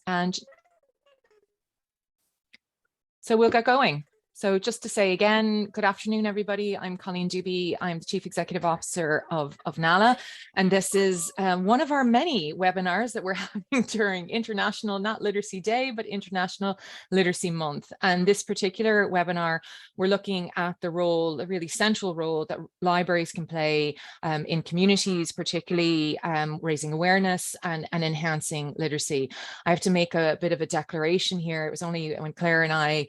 And so we'll get going. So just to say again, good afternoon, everybody. I'm Colleen Dubey. I'm the Chief Executive Officer of NALA. And this is one of our many webinars that we're having during International, not Literacy Day, but International Literacy Month. And this particular webinar, we're looking at the role, a really central role that libraries can play in communities, particularly raising awareness and enhancing literacy. I have to make a bit of a declaration here. It was only when Claire and I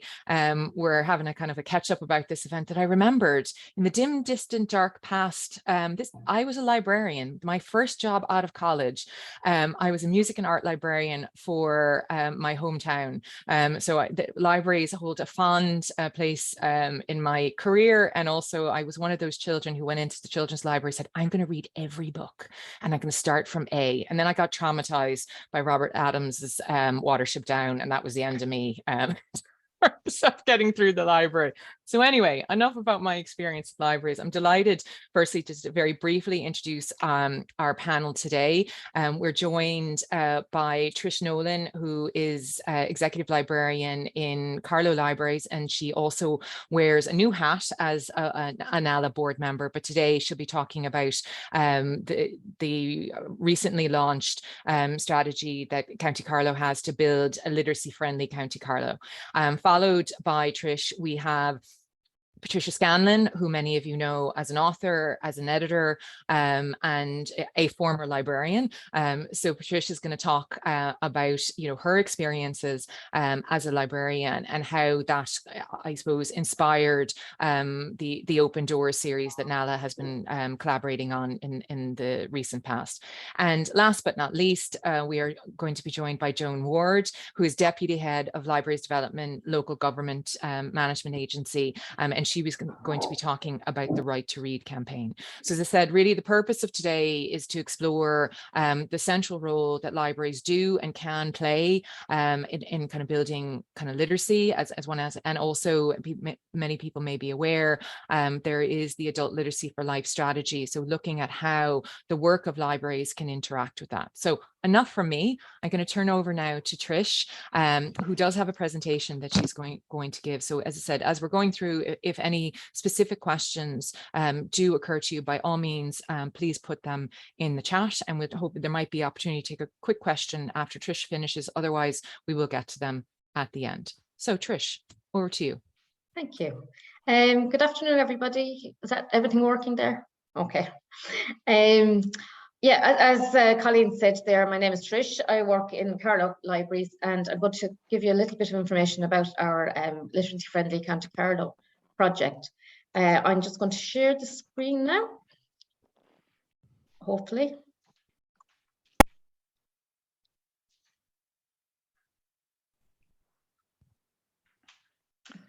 were having a kind of a catch up about this event that I remembered in the dim, distant, dark past. I was a librarian. My first job out of college, I was a music and art librarian for my hometown. The libraries hold a fond place in my career. And also I was one of those children who went into the children's library and said, I'm going to read every book and I'm going to start from A. And then I got traumatized by Robert Adams's Watership Down, and that was the end of me. Stuff getting through the library. So anyway, enough about my experience with libraries. I'm delighted, firstly, just to very briefly introduce our panel today. We're joined by Trish Nolan, who is Executive Librarian in Carlow Libraries, and she also wears a new hat as a NALA board member. But today she'll be talking about the recently launched strategy that County Carlow has to build a literacy-friendly County Carlow. Followed by Trish, we have Patricia Scanlon, who many of you know as an author, as an editor, and a former librarian. So Patricia is going to talk about, her experiences as a librarian and how that, I suppose, inspired the Open Doors series that NALA has been collaborating on in the recent past. And last but not least, we are going to be joined by Joan Ward, who is Deputy Head of Libraries Development, Local Government Management Agency, and she was going to be talking about the Right to Read campaign. So as I said, really the purpose of today is to explore the central role that libraries do and can play in kind of building kind of literacy as one as, and also many people may be aware, there is the Adult Literacy for Life strategy. So looking at how the work of libraries can interact with that. So enough from me. I'm going to turn over now to Trish, who does have a presentation that she's going to give. So as I said, as we're going through, if any specific questions do occur to you, by all means, please put them in the chat, and we'd hope there might be opportunity to take a quick question after Trish finishes. Otherwise, we will get to them at the end. So Trish, over to you. Thank you. Good afternoon, everybody. Is that everything working there? Okay. Yeah, as Colleen said there, my name is Trish. I work in Carlow Libraries, and I'm going to give you a little bit of information about our literacy-friendly County Carlow project. I'm just going to share the screen now, hopefully.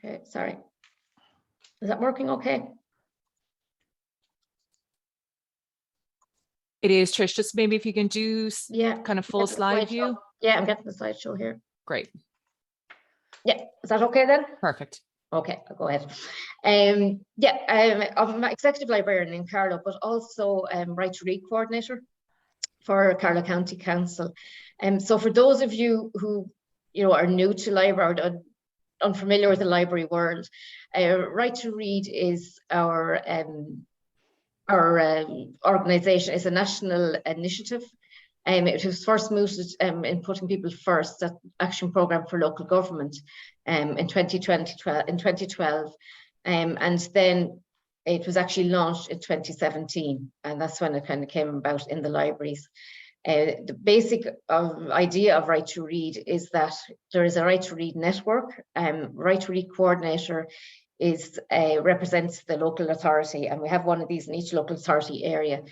Okay, sorry. Is that working okay? It is, Trish. Just maybe if you can do kind of full slide view. Yeah, I'm getting the slideshow here. Great. Yeah, is that okay then? Perfect. Okay, I'll go ahead. I'm an executive librarian in Carlow, but also Right to Read coordinator for Carlow County Council. So for those of you who are new to library or unfamiliar with the library world, Right to Read is our organisation. Is a national initiative. It was first mooted in putting people first, that action programme for local government in 2012. And then it was actually launched in 2017, and that's when it kind of came about in the libraries. The basic idea of Right to Read is that there is a Right to Read network. Right to Read coordinator represents the local authority, and we have one of these in each local authority area.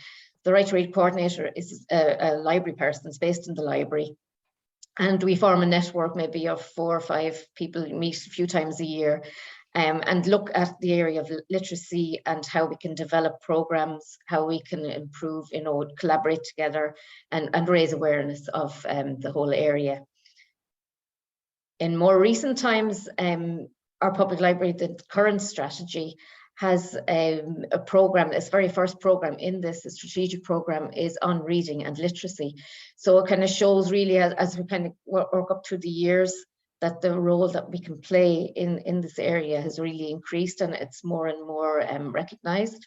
The Right to Read coordinator is a library person. It's based in the library, and we form a network maybe of 4 or 5 people, meet a few times a year, and look at the area of literacy and how we can develop programs, how we can improve, collaborate together and raise awareness of the whole area. In more recent times, our public library, the current strategy, has a program. Its very first program in this strategic program is on reading and literacy. So it kind of shows really, as we kind of work up through the years, that the role that we can play in this area has really increased, and it's more and more recognised.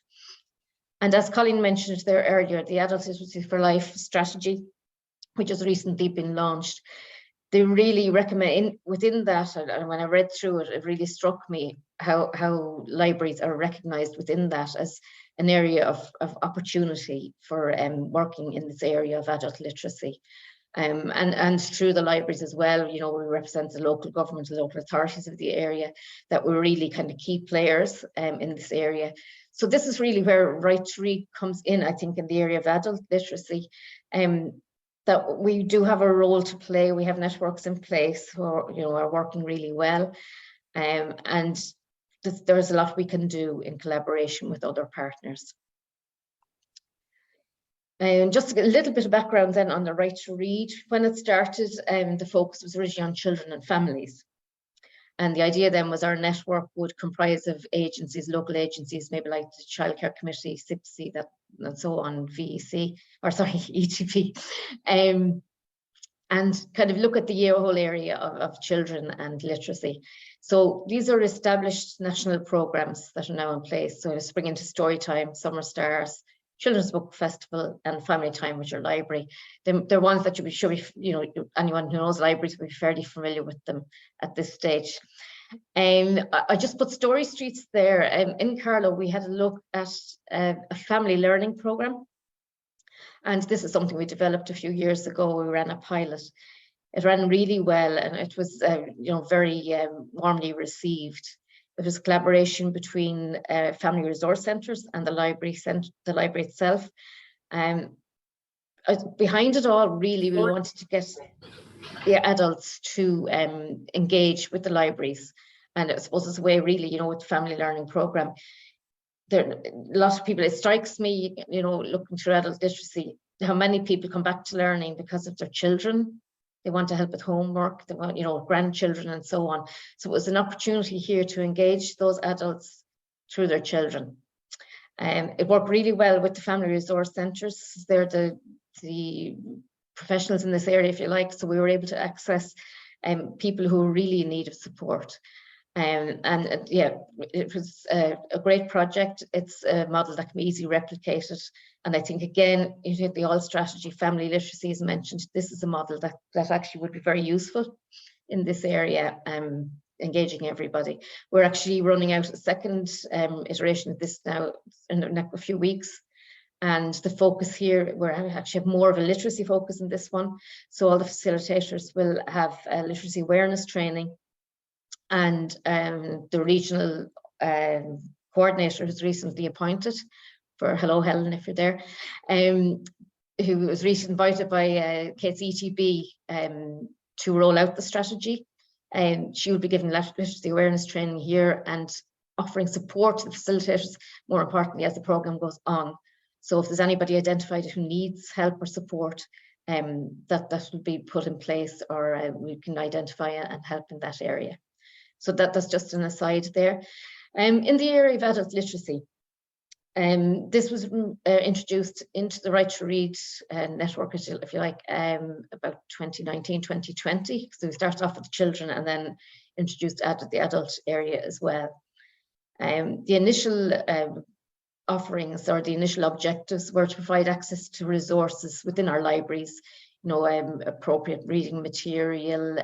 And as Colleen mentioned there earlier, the Adult Literacy for Life strategy, which has recently been launched, they really recommend within that, and when I read through it, it really struck me how libraries are recognised within that as an area of opportunity for working in this area of adult literacy. And through the libraries as well, you know, we represent the local government, the local authorities of the area, that we're really kind of key players in this area. So this is really where Right to Read comes in, I think, in the area of adult literacy. That we do have a role to play. We have networks in place who are, you know, are working really well, and there's a lot we can do in collaboration with other partners. And just a little bit of background then on the Right to Read. When it started, the focus was originally on children and families. And the idea then was our network would comprise of agencies, local agencies, maybe like the Childcare Committee, CIPSI, and so on, VEC, or sorry, ETP, and kind of look at the whole area of children and literacy. So these are established national programs that are now in place. So Spring into Storytime, Summer Stars, Children's Book Festival, and Family Time with your library. They're ones that you should be, you know, anyone who knows libraries will be fairly familiar with them at this stage. I just put Story Streets there. In Carlow, we had a look at a family learning program. And this is something we developed a few years ago. We ran a pilot. It ran really well, and it was, you know, very warmly received. It was collaboration between family resource centres and the library itself. Behind it all, really, we wanted to get the adults to engage with the libraries. And I suppose it's a way, really, you know, with the family learning programme. There are a lot of people, it strikes me, you know, looking through adult literacy, how many people come back to learning because of their children. They want to help with homework, they want, you know, grandchildren and so on. So it was an opportunity here to engage those adults through their children. It worked really well with the family resource centres. They're the professionals in this area, if you like. So we were able to access people who are really in need of support. Yeah, it was a great project. It's a model that can be easily replicated. And I think, again, the all strategy, family literacy is mentioned. This is a model that actually would be very useful in this area, engaging everybody. We're actually running out a second iteration of this now in a few weeks. And the focus here, we're actually have more of a literacy focus in this one. So all the facilitators will have literacy awareness training. And the regional coordinator who's recently appointed for, hello Helen if you're there, who was recently invited by Kate's ETB to roll out the strategy. She will be giving literacy awareness training here and offering support to the facilitators, more importantly, as the programme goes on. So if there's anybody identified who needs help or support, that will be put in place, or we can identify and help in that area. So that's just an aside there. In the area of adult literacy, this was introduced into the Right to Read network, if you like, about 2019, 2020. So we started off with the children and then introduced the adult area as well. The initial offerings, or the initial objectives, were to provide access to resources within our libraries, you know, appropriate reading material,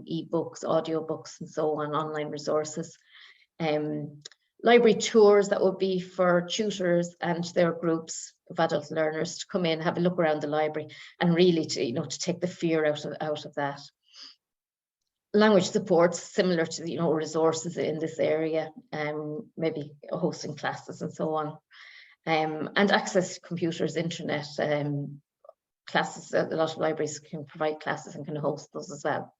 e-books, audiobooks, and so on, online resources. Library tours that would be for tutors and their groups of adult learners to come in, have a look around the library, and really to, you know, to take the fear out of that. Language supports, similar to, you know, resources in this area, maybe hosting classes and so on, and access to computers, internet, classes. A lot of libraries can provide classes and can host those as well.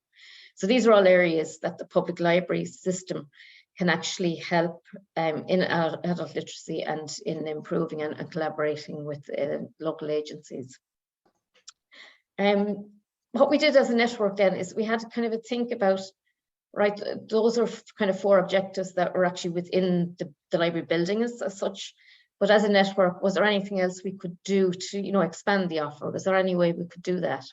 So these are all areas that the public library system can actually help in adult literacy and in improving and collaborating with local agencies. What we did as a network then is we had to kind of think about right? Those are kind of 4 objectives that were actually within the library building as such. But as a network, was there anything else we could do to, expand the offer? Was there any way we could do that?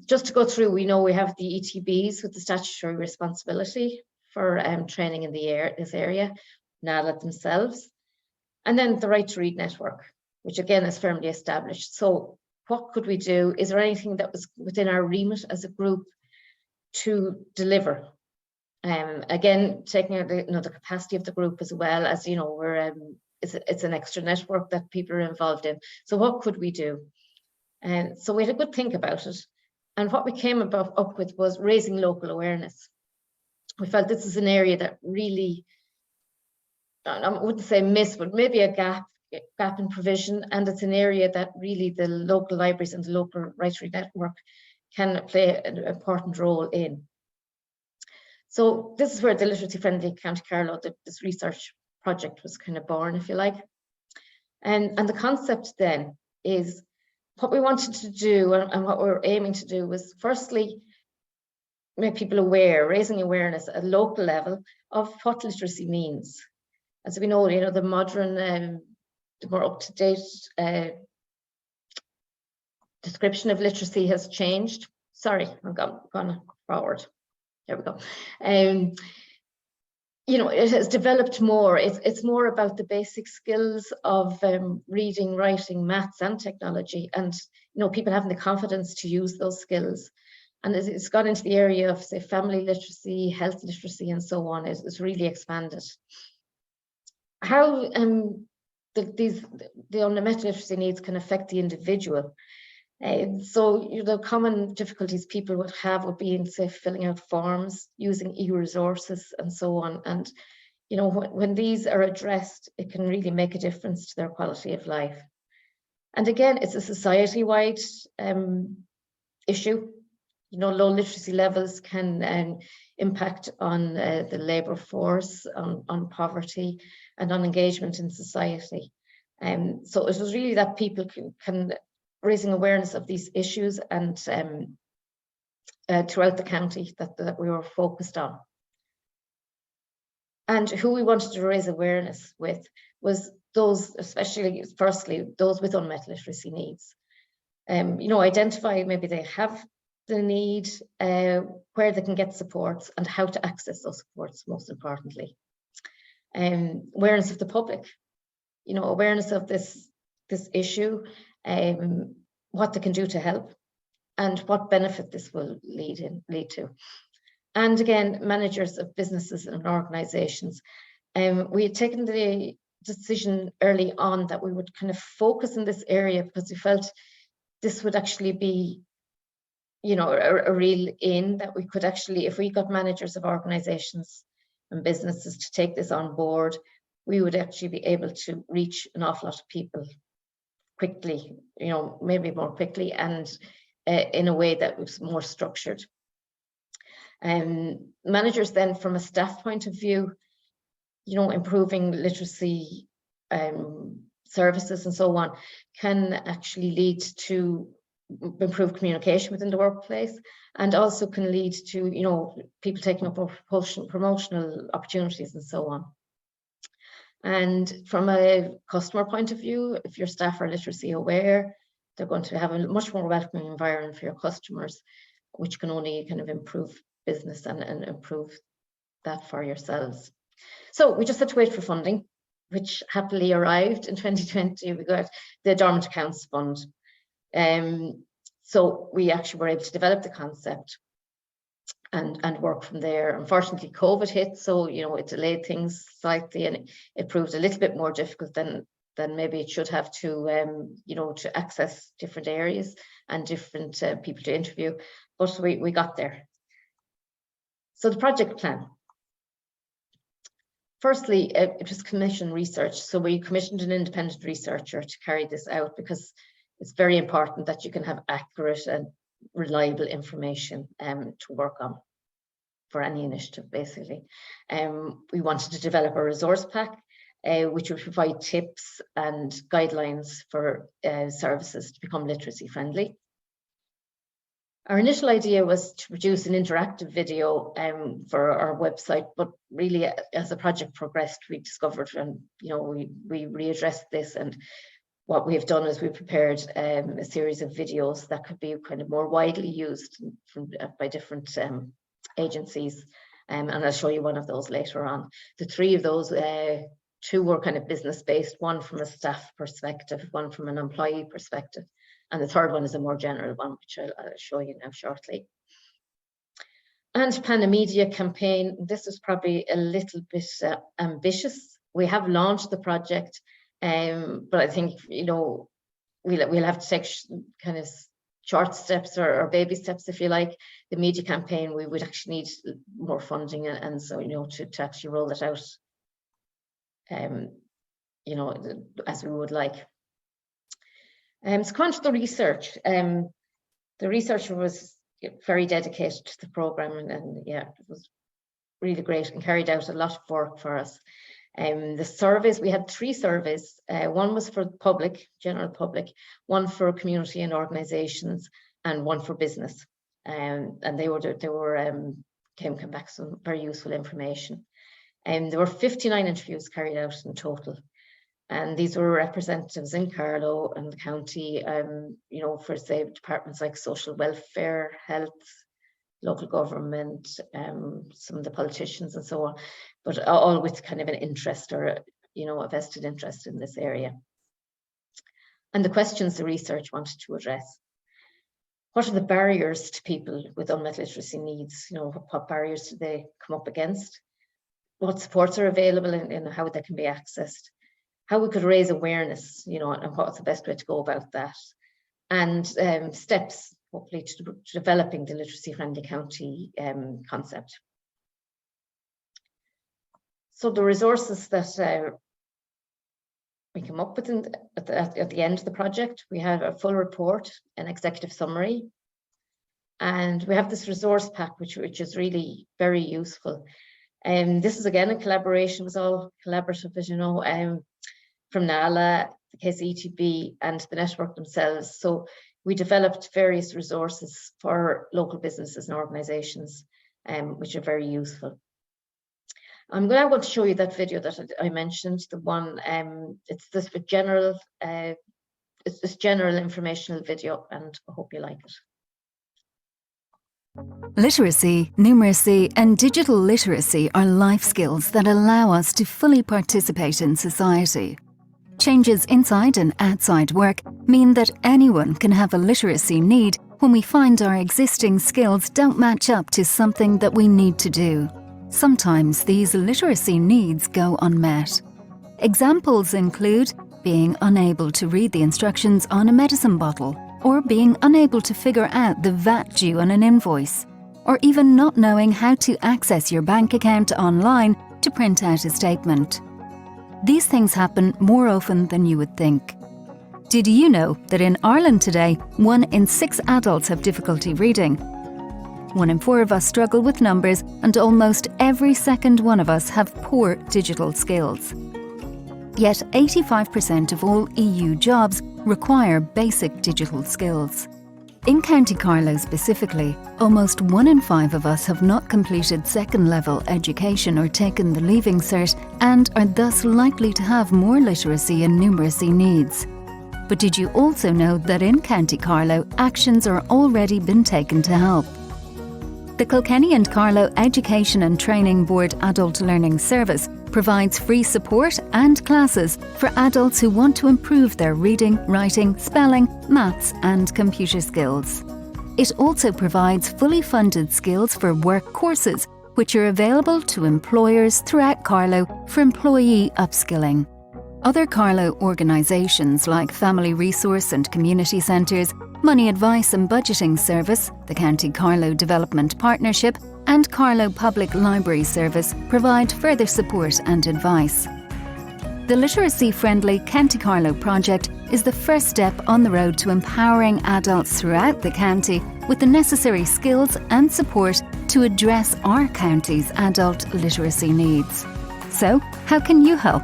Just to go through, we know we have the ETBs with the statutory responsibility for training in this area, NALA themselves, and then the Right to Read network, which again is firmly established. So what could we do? Is there anything that was within our remit as a group to deliver? Again, taking out the capacity of the group as well, as we're it's an extra network that people are involved in. So what could we do? And so we had a good think about it. And what we came up with was raising local awareness. We felt this is an area that really, I wouldn't say miss, but maybe a gap in provision. And it's an area that really the local libraries and the local Right to Read network can play an important role in. So this is where the Literacy Friendly County Carlow, this research project was kind of born, if you like. And the concept then is what we wanted to do and what we're aiming to do was firstly, make people aware, raising awareness at a local level of what literacy means. As we know, the modern, the more up-to-date description of literacy has changed. Sorry, I've gone forward. There we go. It has developed more. It's more about the basic skills of reading, writing, maths, and technology, and people having the confidence to use those skills. And it's got into the area of, say, family literacy, health literacy, and so on. It's really expanded. How the unmet literacy needs can affect the individual. So the common difficulties people would be in, say, filling out forms, using e-resources and so on. And when these are addressed, it can really make a difference to their quality of life. And again, it's a society-wide issue. Low literacy levels can impact on the labour force, on poverty, and on engagement in society. So it was really that people can raising awareness of these issues and throughout the county that we were focused on. And who we wanted to raise awareness with was those, especially, firstly, those with unmet literacy needs. Identify maybe they have the need, where they can get supports and how to access those supports, most importantly. Awareness of the public, awareness of this issue, what they can do to help, and what benefit this will lead to. And again, managers of businesses and organizations. We had taken the decision early on that we would kind of focus in this area because we felt this would actually be, a real in that we could actually, if we got managers of organizations and businesses to take this on board, we would actually be able to reach an awful lot of people quickly, maybe more quickly, and in a way that was more structured. Managers then, from a staff point of view, improving literacy services and so on, can actually lead to improved communication within the workplace, and also can lead to, people taking up promotional opportunities and so on. And from a customer point of view, if your staff are literacy aware, they're going to have a much more welcoming environment for your customers, which can only kind of improve business and improve that for yourselves. So we just had to wait for funding, which happily arrived in 2020. We got the Dormant Accounts Fund. So we actually were able to develop the concept and work from there. Unfortunately, COVID hit, so it delayed things slightly, and it proved a little bit more difficult than maybe it should have to to access different areas and different people to interview. But we got there. So the project plan. Firstly, it was commission research. So we commissioned an independent researcher to carry this out, because it's very important that you can have accurate and reliable information to work on for any initiative, basically. We wanted to develop a resource pack, which would provide tips and guidelines for services to become literacy friendly. Our initial idea was to produce an interactive video for our website, but really as the project progressed, we discovered, and we readdressed this, and what we've done is we prepared a series of videos that could be kind of more widely used by different agencies, and I'll show you one of those later on. The three of those, two were kind of business-based, one from a staff perspective, one from an employee perspective, and the third one is a more general one, which I'll show you now shortly. And plan a media campaign. This is probably a little bit ambitious. We have launched the project, but I think we'll have to take kind of short steps or baby steps, if you like. The media campaign, we would actually need more funding, and so to actually roll it out, as we would like. So come on to the research. The researcher was very dedicated to the program, and yeah, it was really great and carried out a lot of work for us. The surveys, we had 3 surveys. One was for the public, general public, one for community and organizations, and one for business. And they came back some very useful information. There were 59 interviews carried out in total. And these were representatives in Carlow and the county, for say departments like social welfare, health, local government, some of the politicians and so on, but all with kind of an interest or a vested interest in this area. And the questions the research wanted to address: what are the barriers to people with unmet literacy needs? What barriers do they come up against? What supports are available and how they can be accessed? How we could raise awareness, and what's the best way to go about that? And steps, hopefully, to developing the literacy-friendly county concept. So the resources that we came up with at the end of the project, we have a full report, an executive summary, and we have this resource pack, which is really very useful. This is again a collaboration. It was all collaborative, as you know, from NALA, the KCETB, and the network themselves. So we developed various resources for local businesses and organisations, which are very useful. I'm now going to show you that video that I mentioned. The one, it's this general informational video, and I hope you like it. Literacy, numeracy, and digital literacy are life skills that allow us to fully participate in society. Changes inside and outside work mean that anyone can have a literacy need when we find our existing skills don't match up to something that we need to do. Sometimes these literacy needs go unmet. Examples include being unable to read the instructions on a medicine bottle, or being unable to figure out the VAT due on an invoice, or even not knowing how to access your bank account online to print out a statement. These things happen more often than you would think. Did you know that in Ireland today, 1 in 6 adults have difficulty reading? 1 in 4 of us struggle with numbers, and almost every second one of us have poor digital skills. Yet 85% of all EU jobs require basic digital skills. In County Carlow specifically, almost 1 in 5 of us have not completed second-level education or taken the Leaving Cert, and are thus likely to have more literacy and numeracy needs. But did you also know that in County Carlow, actions are already been taken to help? The Kilkenny and Carlow Education and Training Board Adult Learning Service provides free support and classes for adults who want to improve their reading, writing, spelling, maths and computer skills. It also provides fully funded skills for work courses, which are available to employers throughout Carlow for employee upskilling. Other Carlow organisations like Family Resource and Community Centres, Money Advice and Budgeting Service, the County Carlow Development Partnership and Carlow Public Library Service provide further support and advice. The literacy-friendly County Carlow project is the first step on the road to empowering adults throughout the county with the necessary skills and support to address our county's adult literacy needs. So, how can you help?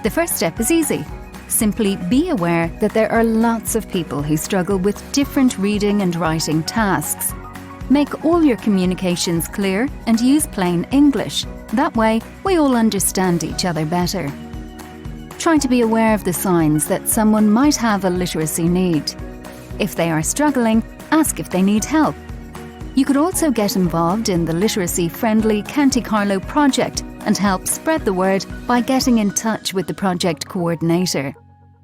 The first step is easy. Simply be aware that there are lots of people who struggle with different reading and writing tasks. Make all your communications clear and use plain English. That way, we all understand each other better. Try to be aware of the signs that someone might have a literacy need. If they are struggling, ask if they need help. You could also get involved in the literacy-friendly County Carlow project and help spread the word by getting in touch with the project coordinator.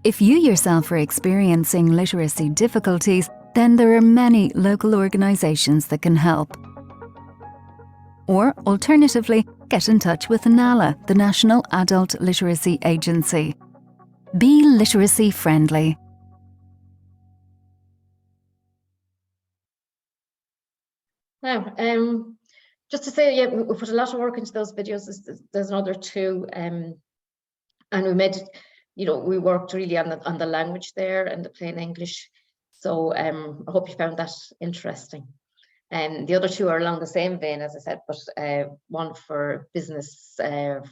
If you yourself are experiencing literacy difficulties, then there are many local organisations that can help. Or, alternatively, get in touch with NALA, the National Adult Literacy Agency. Be literacy friendly. Now, just to say, yeah, we put a lot of work into those videos. There's another two, and we made, we worked really on the language there and the plain English. So I hope you found that interesting. And the other two are along the same vein, as I said, but one for business,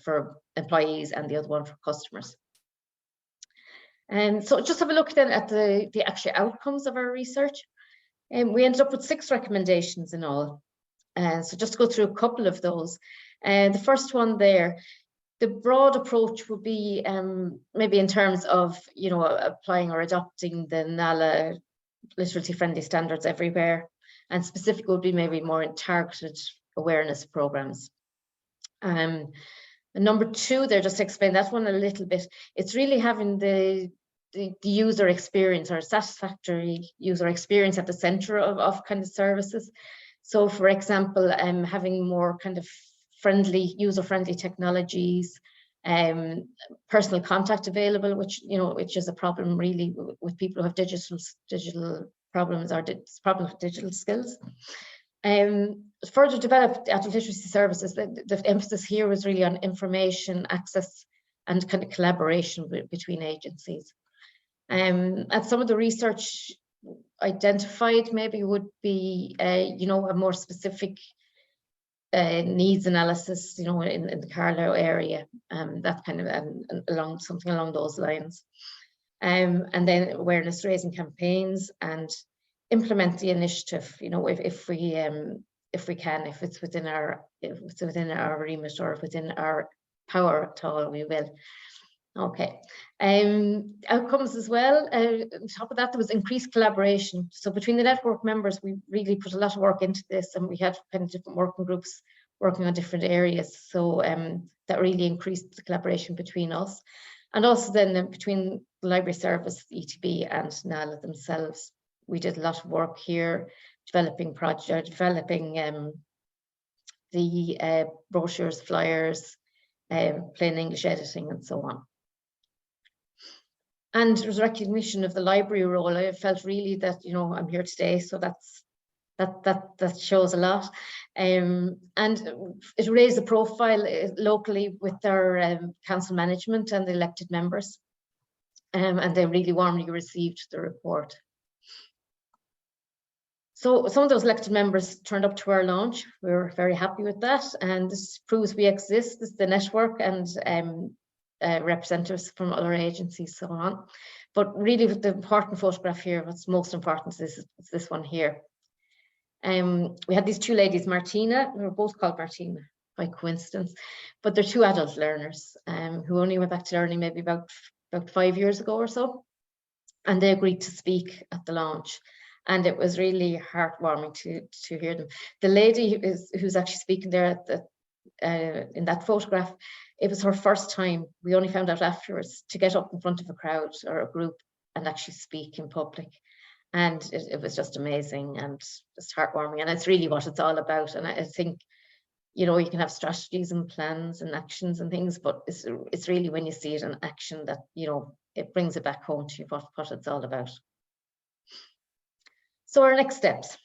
for employees, and the other one for customers. And so just have a look then at the actual outcomes of our research. And we ended up with 6 recommendations in all. So just to go through a couple of those. The first one there, the broad approach would be maybe in terms of, applying or adopting the NALA literacy friendly standards everywhere. And specific would be maybe more in targeted awareness programs. And number 2 there, just to explain that one a little bit, it's really having the user experience or satisfactory user experience at the center of kind of services. So for example, having more kind of user-friendly technologies, personal contact available, which is a problem really with people who have digital problems or problems with digital skills. Further developed adult literacy services, the emphasis here was really on information access and kind of collaboration between agencies. And some of the research identified maybe would be, a more specific needs analysis, in the Carlow area, that kind of something along those lines. And then awareness raising campaigns and implement the initiative, if we can, if it's within our remit or within our power at all, we will. Okay, outcomes as well. On top of that, there was increased collaboration. So between the network members, we really put a lot of work into this, and we had kind of different working groups working on different areas. So that really increased the collaboration between us, and also then between the library service, ETB, and NALA themselves. We did a lot of work here, developing the brochures, flyers, plain English editing, and so on. And there was recognition of the library role. I felt really that, I'm here today, so that shows a lot. And it raised the profile locally with our council management and the elected members. And they really warmly received the report. So some of those elected members turned up to our launch. We were very happy with that. And this proves we exist. This is the network, and representatives from other agencies, so on. But really, the important photograph here, what's most important is this one here. We had these 2 ladies, Martina, who were both called Martina by coincidence, but they're 2 adult learners who only went back to learning maybe about 5 years ago or so, and they agreed to speak at the launch. And it was really heartwarming to hear them. The lady who's actually speaking there in that photograph, it was her first time, we only found out afterwards, to get up in front of a crowd or a group and actually speak in public. And it was just amazing and just heartwarming. And it's really what it's all about. And I think, you can have strategies and plans and actions and things, but it's really when you see it in action that, it brings it back home to you what it's all about. So our next steps.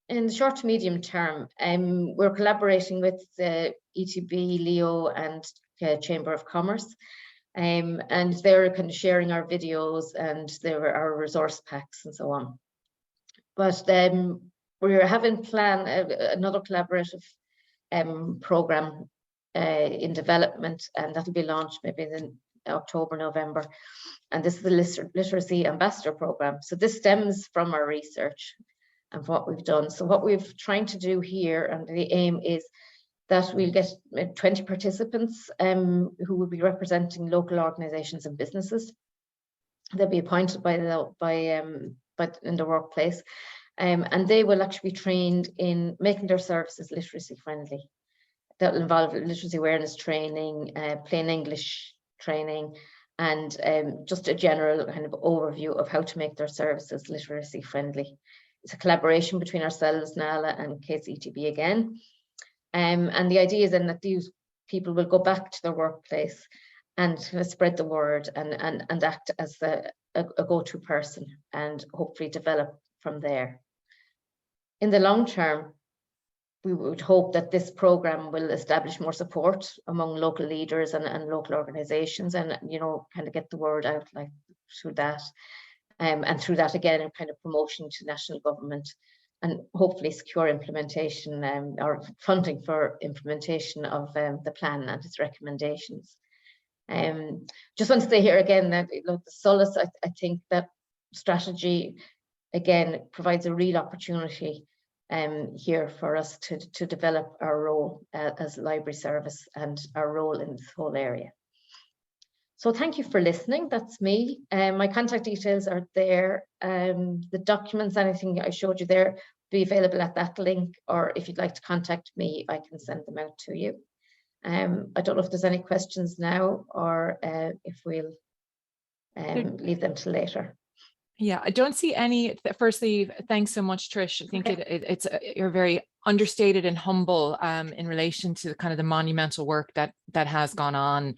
In the short to medium term, we're collaborating with the ETB, Leo, and Chamber of Commerce, and they're kind of sharing our videos and our resource packs and so on. But we're having planned another collaborative program in development, and that'll be launched maybe October, November. And this is the Literacy Ambassador Programme. So this stems from our research and what we've done. So what we've trying to do here, and the aim is that we'll get 20 participants who will be representing local organisations and businesses. They'll be appointed in the workplace, and they will actually be trained in making their services literacy friendly. That will involve literacy awareness training, plain English training, and just a general kind of overview of how to make their services literacy friendly. It's a collaboration between ourselves, NALA, and KCETB again. And the idea is then that these people will go back to their workplace and spread the word and act as a go-to person and hopefully develop from there. In the long term, we would hope that this program will establish more support among local leaders and local organizations, and kind of get the word out like through that, and through that again, a kind of promotion to national government, and hopefully secure implementation or funding for implementation of the plan and its recommendations. Just want to say here again that the Solace, I think that strategy again provides a real opportunity here for us to develop our role as library service and our role in this whole area. So thank you for listening. That's me. My contact details are there. The documents, anything I showed you there, be available at that link, or if you'd like to contact me, I can send them out to you. I don't know if there's any questions now, or if we'll leave them till later. Yeah, I don't see any. Firstly, thanks so much, Trish. I think it's you're very understated and humble in relation to kind of the monumental work that has gone on.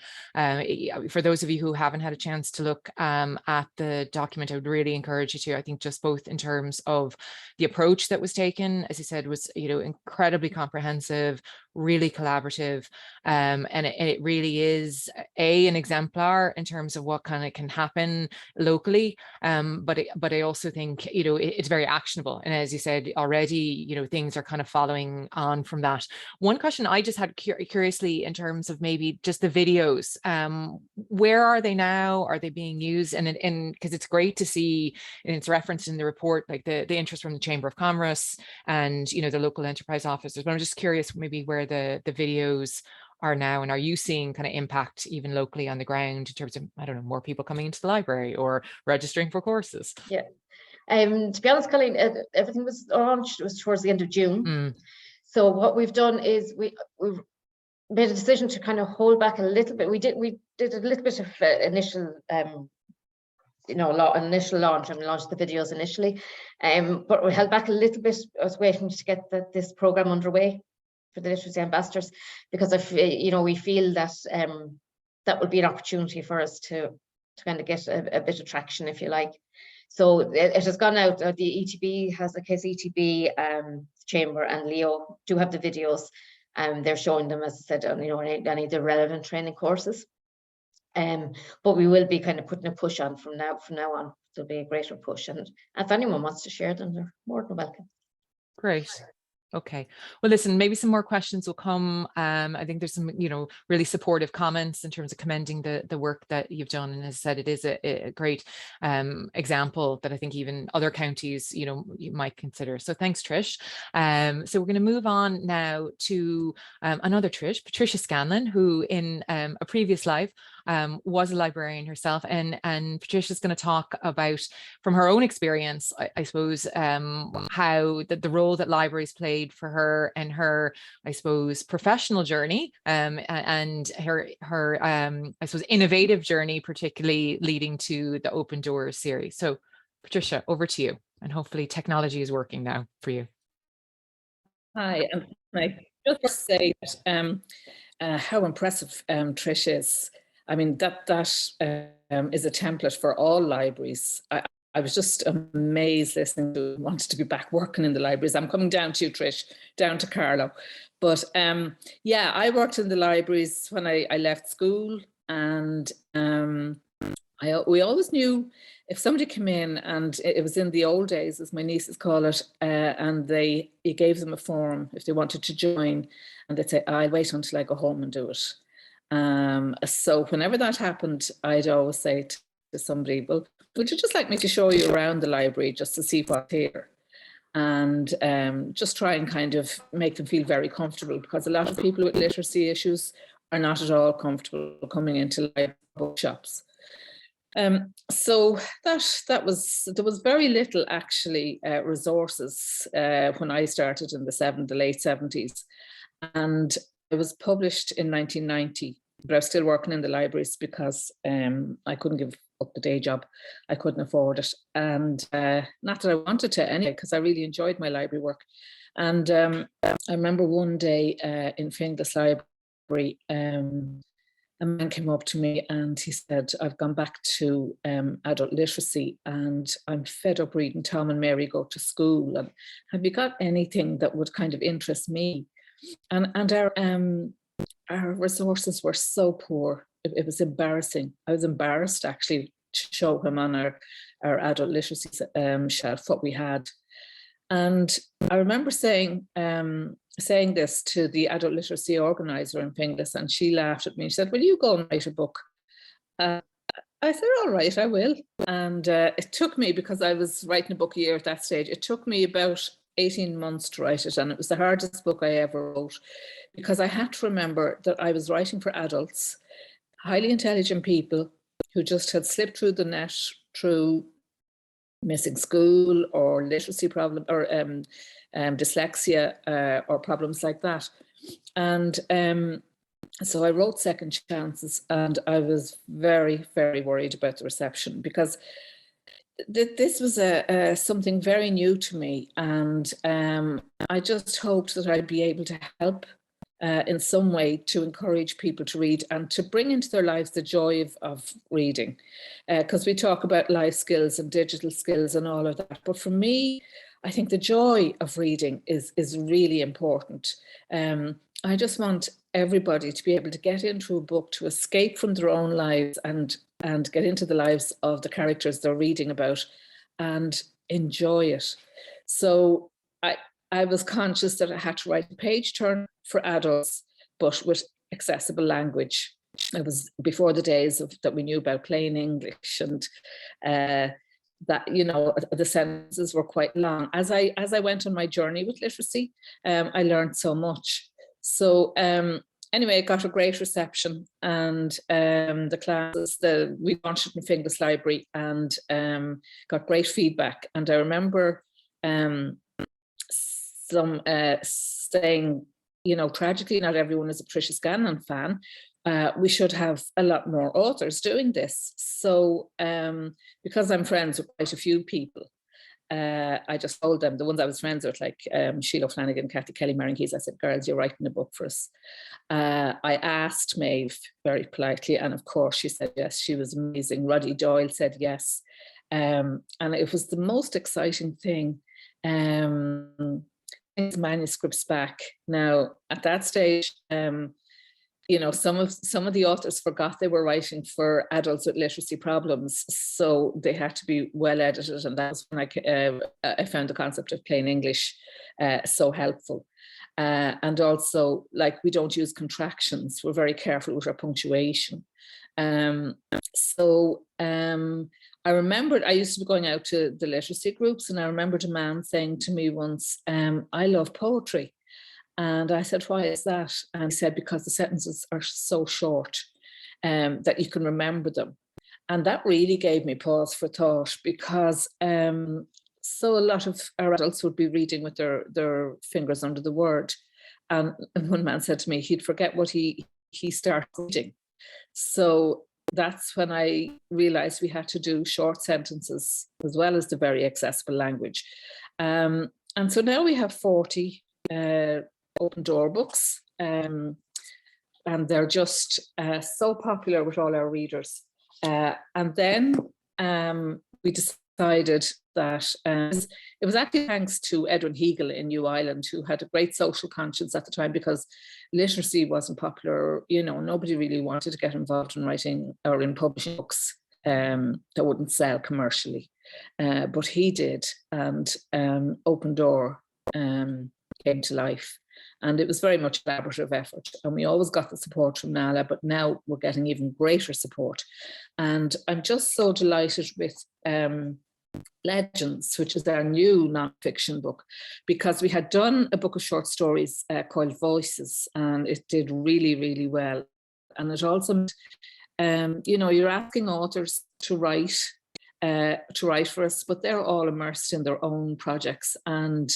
For those of you who haven't had a chance to look at the document, I would really encourage you to. I think just both in terms of the approach that was taken, as you said, was incredibly comprehensive, really collaborative, and it really is an exemplar in terms of what kind of can happen locally. But I also think it's very actionable, and as you said already, things are kind of following on from that. One question I just had curiously in terms of maybe just the videos, where are they now? Are they being used? And because it's great to see, and it's referenced in the report, like the interest from the Chamber of Commerce and the local enterprise officers. But I'm just curious maybe where the videos are now, and are you seeing kind of impact even locally on the ground in terms of, I don't know, more people coming into the library or registering for courses? Yeah. To be honest, Colleen, everything was launched, it was towards the end of June. So what we've done is we've made a decision to kind of hold back a little bit. We did a little bit of initial initial launch, and we launched the videos initially, but we held back a little bit. I was waiting to get this program underway for the literacy ambassadors, because we feel that that would be an opportunity for us to kind of get a bit of traction, if you like. So it has gone out. The ETB has a case. ETB, Chamber, and Leo do have the videos, and they're showing them, as I said, on any of the relevant training courses. But we will be kind of putting a push on from now on. There'll be a greater push, and if anyone wants to share them, they're more than welcome. Great. Okay. Well, listen, maybe some more questions will come. I think there's some, really supportive comments in terms of commending the work that you've done. And as I said, it is a great example that I think even other counties, you might consider. So thanks, Trish. So we're going to move on now to another Trish, Patricia Scanlon, who in a previous life was a librarian herself, and Patricia's going to talk about, from her own experience, I suppose, how the role that libraries played for her and her, I suppose, professional journey, and her I suppose innovative journey, particularly leading to the Open Doors series. So Patricia, over to you, and hopefully technology is working now for you. Hi, and I just want to say that how impressive Trish is. I mean, that is a template for all libraries. I was just amazed listening to, wanted to be back working in the libraries. I'm coming down to you, Trish, down to Carlo. But yeah, I worked in the libraries when I left school, and we always knew if somebody came in, and it was in the old days, as my nieces call it, and you gave them a form if they wanted to join, and they'd say, I'll wait until I go home and do it. So whenever that happened, I'd always say to somebody, well, would you just like me to show you around the library just to see what's here? And just try and kind of make them feel very comfortable, because a lot of people with literacy issues are not at all comfortable coming into library bookshops. So there was very little actually resources when I started in the late 70s, and it was published in 1990, but I was still working in the libraries because I couldn't give up the day job. I couldn't afford it, and not that I wanted to anyway, because I really enjoyed my library work. And I remember one day in Finglas Library, a man came up to me and he said, I've gone back to adult literacy and I'm fed up reading Tom and Mary Go to School. And have you got anything that would kind of interest me? And our resources were so poor. It was embarrassing. I was embarrassed actually to show him on our adult literacy shelf what we had. And I remember saying this to the adult literacy organizer in Finglas, and she laughed at me. She said, will you go and write a book? I said, all right, I will. And it took me, because I was writing a book a year at that stage, it took me about 18 months to write it. And it was the hardest book I ever wrote, because I had to remember that I was writing for adults, highly intelligent people who just had slipped through the net through missing school or literacy problem or dyslexia or problems like that. And so I wrote Second Chances, and I was very, very worried about the reception, because this was something very new to me, and I just hoped that I'd be able to help in some way to encourage people to read and to bring into their lives the joy of reading, because we talk about life skills and digital skills and all of that, but for me, I think the joy of reading is really important. I just want everybody to be able to get into a book, to escape from their own lives and get into the lives of the characters they're reading about and enjoy it. So I was conscious that I had to write a page turn for adults, but with accessible language. It was before the days that we knew about plain English, and that, you know, the sentences were quite long. As I went on my journey with literacy, I learned so much. So anyway, it got a great reception, and the classes, we launched it in Finglas Library, and got great feedback. And I remember some saying, you know, tragically, not everyone is a Patricia Scanlon fan. We should have a lot more authors doing this. So because I'm friends with quite a few people, I just told them, the ones I was friends with, like Sheila Flanagan, Kathy Kelly, Marion Keys, I said, girls, you're writing a book for us. I asked Maeve very politely, and of course she said yes. She was amazing. Roddy Doyle said yes. And it was the most exciting thing. Manuscripts back. Now, at that stage, you know, some of the authors forgot they were writing for adults with literacy problems, so they had to be well edited, and that was when I found the concept of plain English so helpful. And also, like, we don't use contractions. We're very careful with our punctuation. I remembered I used to be going out to the literacy groups, and I remembered a man saying to me once, I love poetry. And I said, why is that? And he said, because the sentences are so short that you can remember them. And that really gave me pause for thought, because so a lot of our adults would be reading with their fingers under the word. And one man said to me, he'd forget what he started reading. So that's when I realized we had to do short sentences as well as the very accessible language. And so now we have 40 open door books, and they're just so popular with all our readers. And then we decided that it was actually thanks to Edwin Hegel in New Ireland, who had a great social conscience at the time, because literacy wasn't popular. You know, nobody really wanted to get involved in writing or in publishing books that wouldn't sell commercially. But he did, and Open Door came to life. And it was very much a collaborative effort. And we always got the support from NALA, but now we're getting even greater support. And I'm just so delighted with Legends, which is our new non-fiction book, because we had done a book of short stories called Voices, and it did really, really well. And it also, you're asking authors to write for us, but they're all immersed in their own projects, and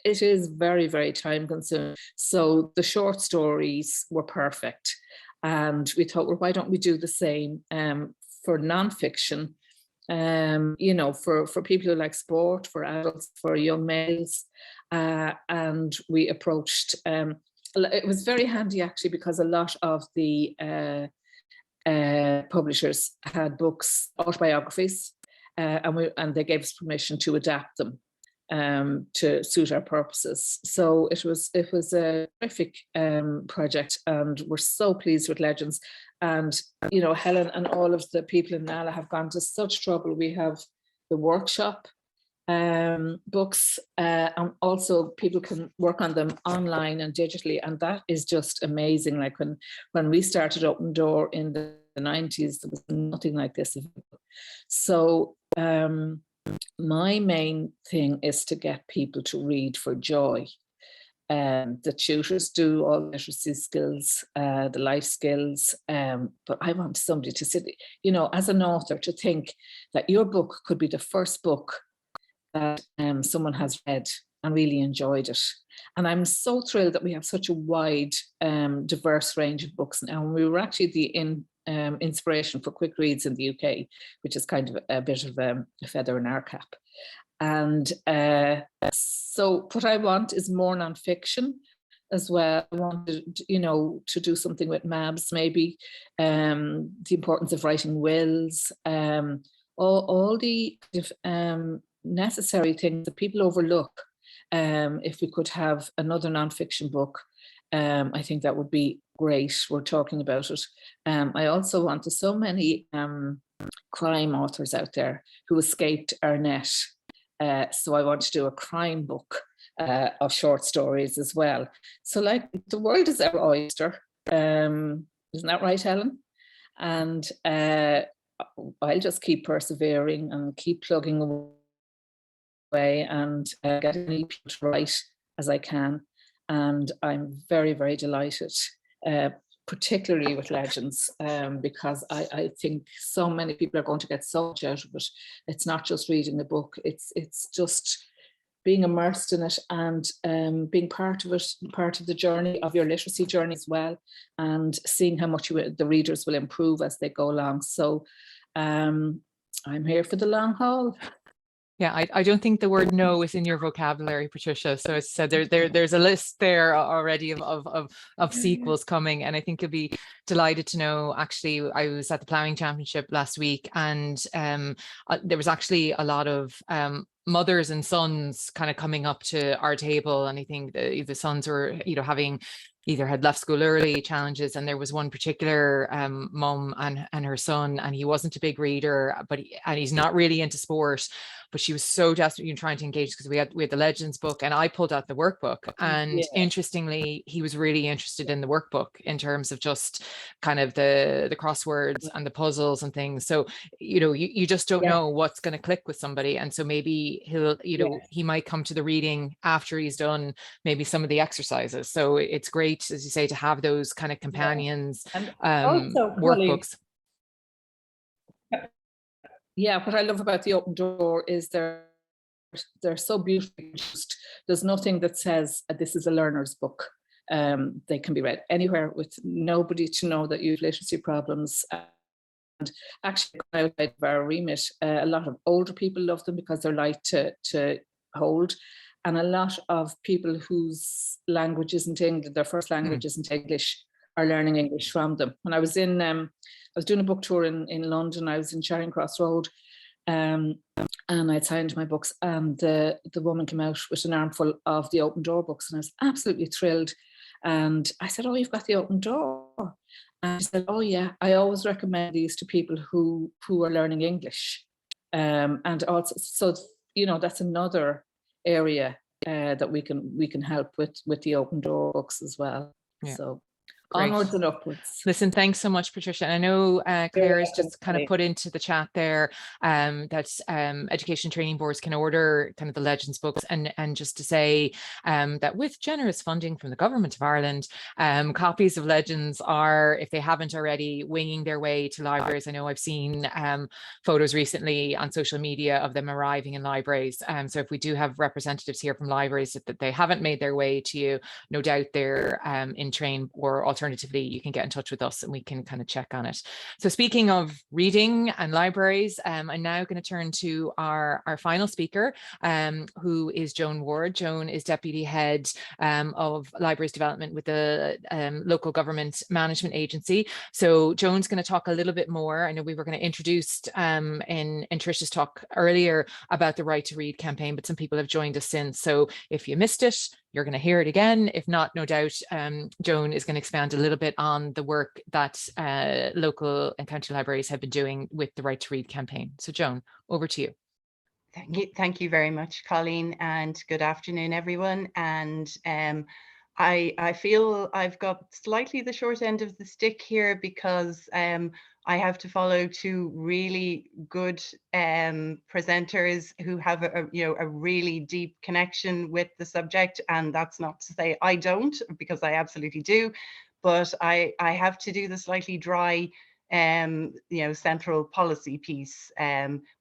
it is very, very time consuming. So the short stories were perfect, and we thought, well, why don't we do the same for nonfiction? For people who like sport, for adults, for young males, and we approached. It was very handy actually, because a lot of the publishers had books, autobiographies, and they gave us permission to adapt them to suit our purposes. So it was a terrific project, and we're so pleased with Legends. And Helen and all of the people in NALA have gone to such trouble. We have the workshop books, and also people can work on them online and digitally, and that is just amazing. Like when we started Open Door in the 90s, there was nothing like this. So my main thing is to get people to read for joy. The tutors do all the literacy skills, the life skills, but I want somebody to sit, as an author, to think that your book could be the first book that someone has read and really enjoyed it. And I'm so thrilled that we have such a wide, diverse range of books now. And we were actually the inspiration for quick reads in the UK, which is kind of a bit of a feather in our cap. And so what I want is more nonfiction as well. I wanted, to do something with MABs, maybe, the importance of writing wills, all the necessary things that people overlook. If we could have another nonfiction book, I think that would be great. We're talking about it. I also want, there's so many crime authors out there who escaped our net. So I want to do a crime book of short stories as well. So like, the world is our oyster. Isn't that right, Helen? And I'll just keep persevering and keep plugging away and getting people to write as I can. And I'm very, very delighted, particularly with Legends, because I think so many people are going to get so much out of it. It's not just reading a book, it's just being immersed in it and being part of it, part of the journey, of your literacy journey as well, and seeing how much the readers will improve as they go along. So I'm here for the long haul. Yeah, I don't think the word no is in your vocabulary, Patricia. So as I said, there's a list there already of sequels coming, and I think you'll be delighted to know. Actually, I was at the Ploughing Championship last week, and there was actually a lot of mothers and sons kind of coming up to our table, and I think the sons were having either had left school early challenges, and there was one particular mum and her son, and he wasn't a big reader, but he's not really into sport, but she was so desperate trying to engage, because we had the Legends book, and I pulled out the workbook, and interestingly he was really interested in the workbook in terms of just kind of the crosswords and the puzzles and things. So you just don't know what's going to click with somebody, and so maybe he'll he might come to the reading after he's done maybe some of the exercises. So it's great, as you say, to have those kind of companions, and also, workbooks. Yeah, what I love about the Open Door is they're so beautifully produced. There's nothing that says this is a learner's book. They can be read anywhere with nobody to know that you have literacy problems. And actually, outside of our remit, a lot of older people love them because they're light to hold. And a lot of people whose language isn't English, their first language isn't English, are learning English from them. When I was I was doing a book tour in London, I was in Charing Cross Road, and I'd signed my books, and the woman came out with an armful of the Open Door books, and I was absolutely thrilled. And I said, "Oh, you've got the Open Door." And she said, "Oh yeah, I always recommend these to people who are learning English." And also, so that's another area that we can help with the open door books as well. Yeah. So Great. onwards and upwards. Listen, thanks so much, Patricia. And I know Claire has just kind of Kelly. put into the chat there that education training boards can order kind of the Legends books, and just to say that with generous funding from the Government of Ireland, copies of Legends are, if they haven't already, winging their way to libraries. I know I've seen photos recently on social media of them arriving in libraries. So if we do have representatives here from libraries that they haven't made their way to you, no doubt they're in train, or alternatively, you can get in touch with us and we can kind of check on it. So speaking of reading and libraries, I'm now going to turn to our final speaker, who is Joan Ward. Joan is Deputy Head of Libraries Development with the Local Government Management Agency. So Joan's going to talk a little bit more. I know we were going to introduce in Trish's talk earlier about the Right to Read campaign, but some people have joined us since. So if you missed it, you're going to hear it again. If not, no doubt, Joan is going to expand a little bit on the work that local and county libraries have been doing with the Right to Read campaign. So Joan, over to you. Thank you very much, Colleen, and good afternoon, everyone. And I feel I've got slightly the short end of the stick here because I have to follow two really good presenters who have a really deep connection with the subject, and that's not to say I don't, because I absolutely do, but I have to do the slightly dry central policy piece,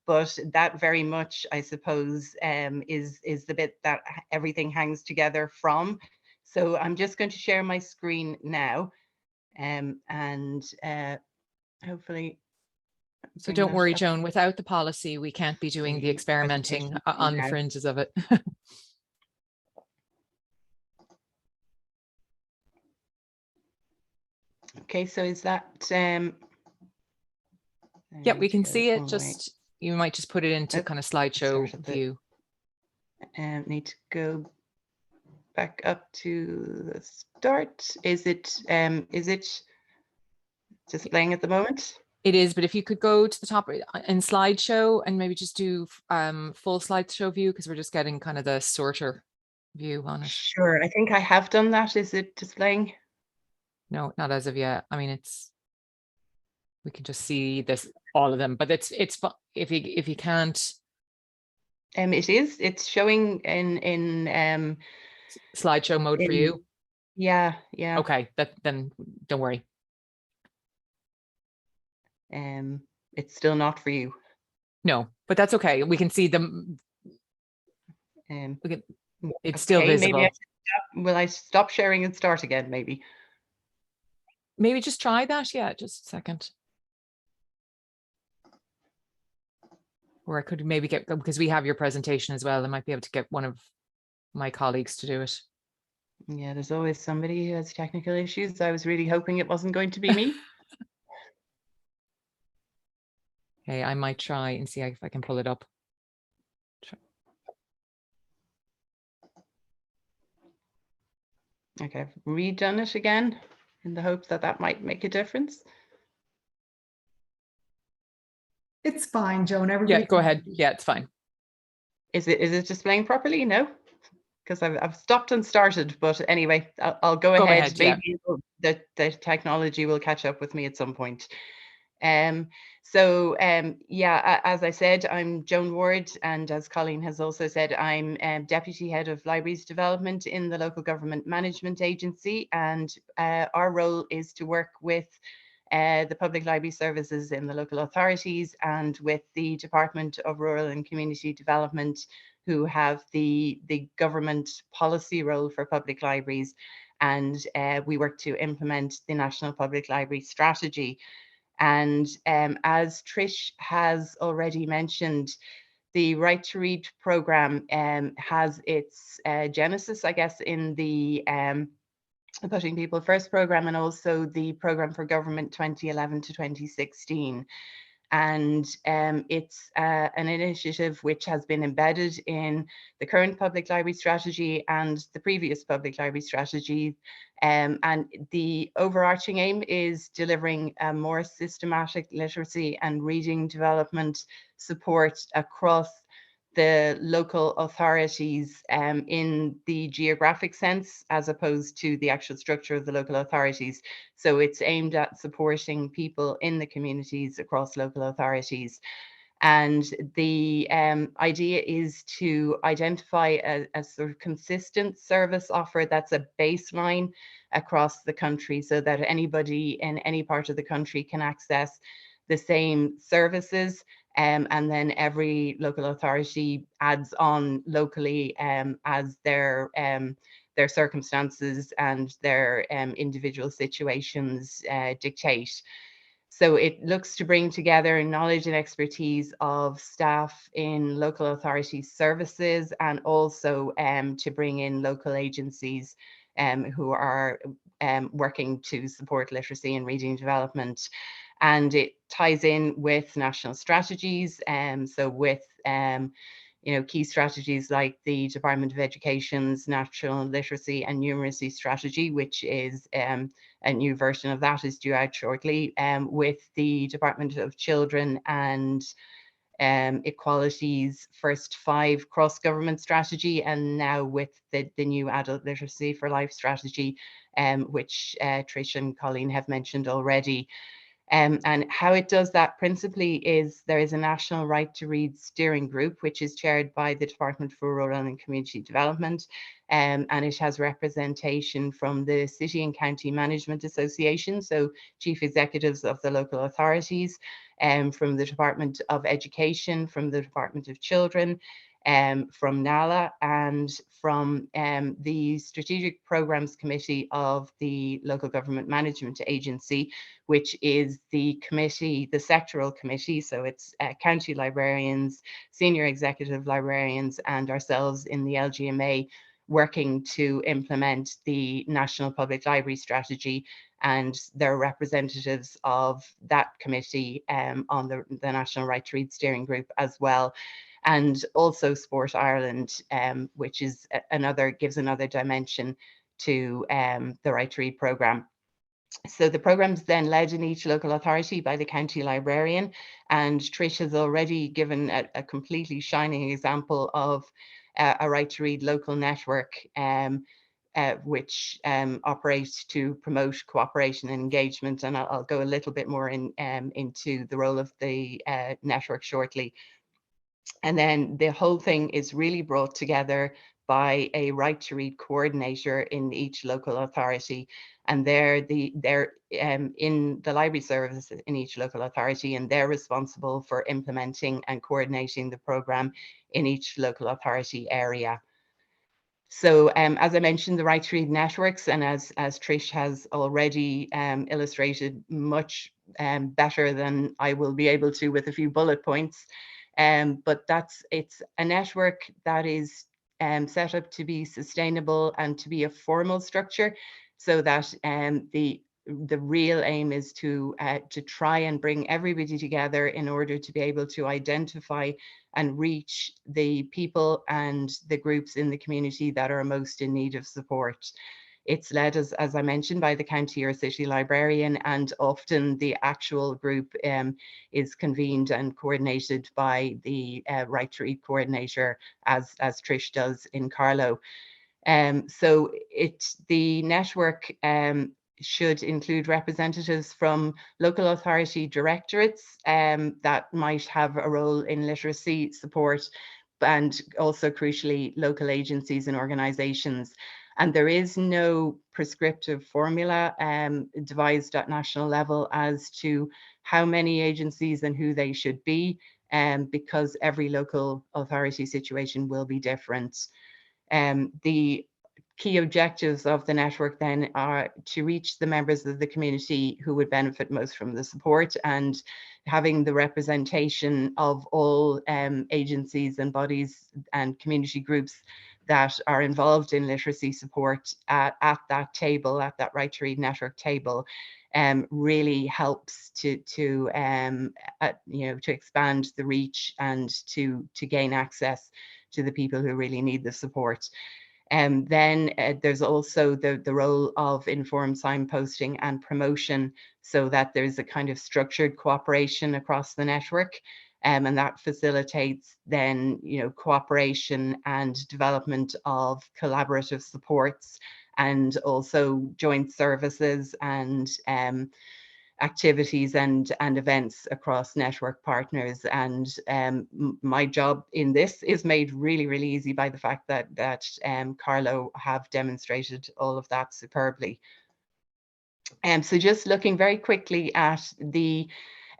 but that very much, I suppose, is the bit that everything hangs together from. So I'm just going to share my screen now, and hopefully. So don't worry, Joan, without the policy, we can't be doing the experimenting on the fringes of it. Okay, so is that yeah, we can see it. Just you might just put it into kind of slideshow view. Need to go back up to the start. Is it displaying at the moment? It is, but if you could go to the top in slideshow and maybe just do full slideshow view, because we're just getting kind of the sorter view on it. Sure, I think I have done that. Is it displaying? No, not as of yet. I mean, we can just see this, all of them, but it's if you can't. It's showing in slideshow mode for you. Yeah. Okay, then don't worry. It's still not for you. No, but that's okay. We can see them. It's still visible. Maybe will I stop sharing and start again? Maybe just try that. Yeah, just a second. Or I could maybe get, because we have your presentation as well, I might be able to get one of my colleagues to do it. Yeah, there's always somebody who has technical issues. I was really hoping it wasn't going to be me. Okay, I might try and see if I can pull it up. Okay, I've redone it again in the hope that that might make a difference. It's fine, Joan. Everybody. Yeah, go ahead. Yeah, it's fine. Is it displaying properly? No, because I've stopped and started. But anyway, I'll go ahead. Maybe the technology will catch up with me at some point. Yeah, as I said, I'm Joan Ward, and as Colleen has also said, I'm Deputy Head of Libraries Development in the Local Government Management Agency, and our role is to work with the public library services in the local authorities and with the Department of Rural and Community Development, who have the government policy role for public libraries, and we work to implement the National Public Library Strategy. And as Trish has already mentioned, the Right to Read programme has its genesis, I guess, in the Putting People First programme, and also the programme for government 2011 to 2016. And it's an initiative which has been embedded in the current public library strategy and the previous public library strategy. And the overarching aim is delivering a more systematic literacy and reading development support across the local authorities in the geographic sense, as opposed to the actual structure of the local authorities. So it's aimed at supporting people in the communities across local authorities. And the idea is to identify a sort of consistent service offer that's a baseline across the country, so that anybody in any part of the country can access the same services. And then every local authority adds on locally as their circumstances and their individual situations dictate. So it looks to bring together knowledge and expertise of staff in local authority services, and also to bring in local agencies who are working to support literacy and reading development. And it ties in with national strategies, so with key strategies like the Department of Education's National Literacy and Numeracy Strategy, which is a new version of that is due out shortly, with the Department of Children and Equality's First 5 cross-government strategy, and now with the new Adult Literacy for Life strategy, which Trish and Colleen have mentioned already. And how it does that principally is there is a National Right to Read steering group, which is chaired by the Department for Rural and Community Development, and it has representation from the City and County Management Association, so chief executives of the local authorities, from the Department of Education, from the Department of Children, from NALA, and from the Strategic Programs Committee of the Local Government Management Agency, which is the committee, the sectoral committee. So it's county librarians, senior executive librarians, and ourselves in the LGMA working to implement the National Public Library Strategy, and there are representatives of that committee on the National Right to Read steering group as well. And also Sport Ireland, which is gives another dimension to the Right to Read programme. So the programme is then led in each local authority by the county librarian, and Trish has already given a completely shining example of a Right to Read local network, which operates to promote cooperation and engagement, and I'll go a little bit more into the role of the network shortly. And then the whole thing is really brought together by a Right to Read coordinator in each local authority. And they're in the library service in each local authority, and they're responsible for implementing and coordinating the programme in each local authority area. So as I mentioned, the Right to Read networks, and as Trish has already illustrated much better than I will be able to with a few bullet points, but it's a network that is set up to be sustainable and to be a formal structure, so that the real aim is to try and bring everybody together in order to be able to identify and reach the people and the groups in the community that are most in need of support. It's led, as I mentioned, by the county or city librarian, and often the actual group is convened and coordinated by the Right to Read coordinator, as Trish does in Carlow. So the network should include representatives from local authority directorates that might have a role in literacy support, and also crucially local agencies and organisations. And there is no prescriptive formula devised at national level as to how many agencies and who they should be, because every local authority situation will be different. The key objectives of the network then are to reach the members of the community who would benefit most from the support, and having the representation of all agencies and bodies and community groups that are involved in literacy support at that table, at that Right to Read network table, really helps to expand the reach and to gain access to the people who really need the support. And then there's also the role of informed signposting and promotion, so that there's a kind of structured cooperation across the network. and that facilitates then, cooperation and development of collaborative supports, and also joint services and activities and events across network partners. And my job in this is made really, really easy by the fact that Carlo have demonstrated all of that superbly. So just looking very quickly at the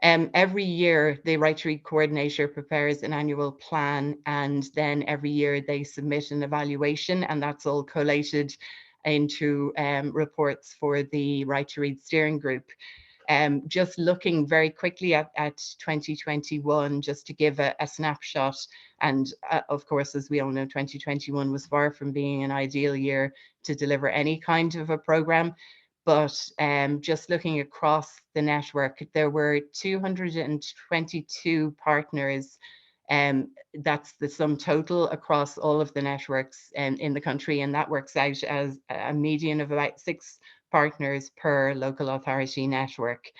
every year, the Right to Read coordinator prepares an annual plan, and then every year they submit an evaluation, and that's all collated into reports for the Right to Read steering group. Just looking very quickly at 2021, just to give a snapshot, and of course, as we all know, 2021 was far from being an ideal year to deliver any kind of a program. But just looking across the network, there were 222 partners. That's the sum total across all of the networks in the country, and that works out as a median of about 6 partners per local authority network.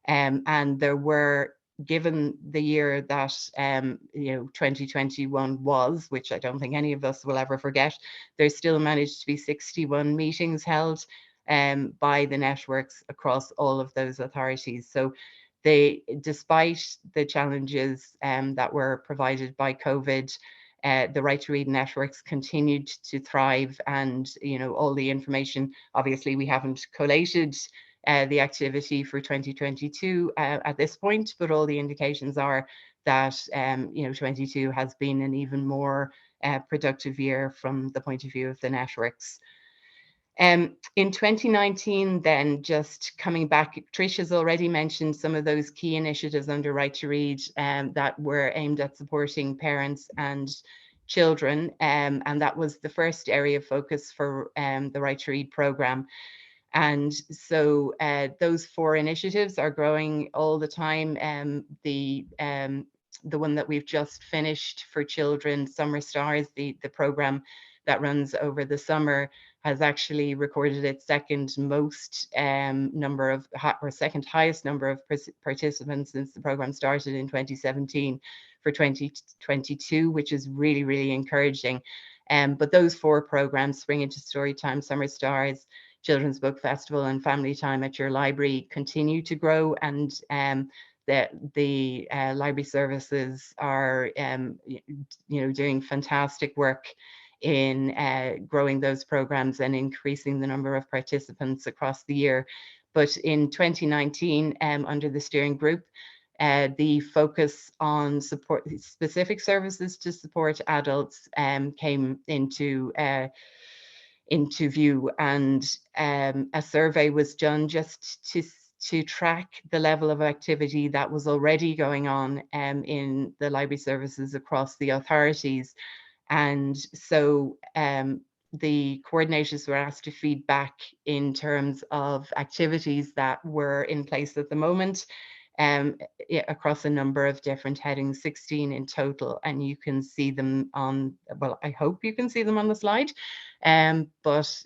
And there were, given the year that 2021 was, which I don't think any of us will ever forget, there still managed to be 61 meetings held by the networks across all of those authorities. So despite the challenges that were provided by COVID, the Right to Read networks continued to thrive, and all the information, obviously we haven't collated the activity for 2022 at this point, but all the indications are that 22 has been an even more productive year from the point of view of the networks. In 2019, then, just coming back, Trish has already mentioned some of those key initiatives under Right to Read that were aimed at supporting parents and children, and that was the first area of focus for the Right to Read programme. And so those 4 initiatives are growing all the time. The one that we've just finished for children, Summer Stars, the programme that runs over the summer, has actually recorded its second most number of, or second highest number of participants since the program started in 2017 for 2022, which is really, really encouraging. But those 4 programs, Spring into Storytime, Summer Stars, Children's Book Festival, and Family Time at Your Library, continue to grow, and the library services are doing fantastic work in growing those programs and increasing the number of participants across the year. But in 2019, under the steering group, the focus on specific services to support adults came into view, and a survey was done just to track the level of activity that was already going on in the library services across the authorities. And so the coordinators were asked to feed back in terms of activities that were in place at the moment across a number of different headings, 16 in total, and you can see them on, well, I hope you can see them on the slide. But